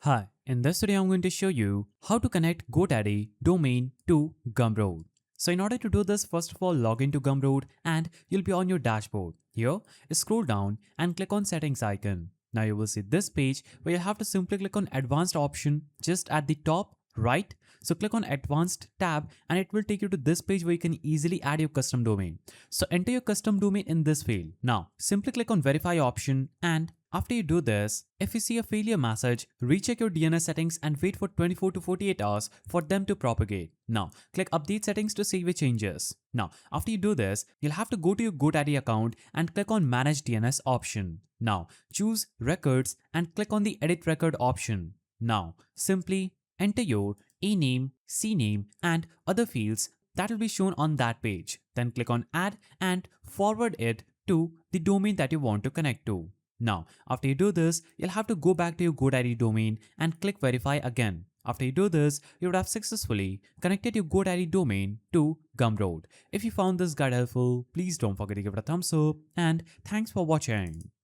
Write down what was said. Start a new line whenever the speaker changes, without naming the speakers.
Hi, in this video I'm going to show you how to connect GoDaddy domain to Gumroad. So in order to do this, first of all log into Gumroad and you'll be on your dashboard. Here, scroll down and click on settings icon. Now you will see this page where you have to simply click on advanced option just at the top right. So click on advanced tab and it will take you to this page where you can easily add your custom domain. So enter your custom domain in this field. Now simply click on verify option, and after you do this, if you see a failure message, recheck your DNS settings and wait for 24 to 48 hours for them to propagate. Now, click update settings to save your changes. Now, after you do this, you'll have to go to your GoDaddy account and click on manage DNS option. Now, choose records and click on the edit record option. Now, simply enter your e-name, c-name and other fields that will be shown on that page. Then click on add and forward it to the domain that you want to connect to. Now, after you do this, you'll have to go back to your GoDaddy domain and click verify again. After you do this, you would have successfully connected your GoDaddy domain to Gumroad. If you found this guide helpful, please don't forget to give it a thumbs up and thanks for watching.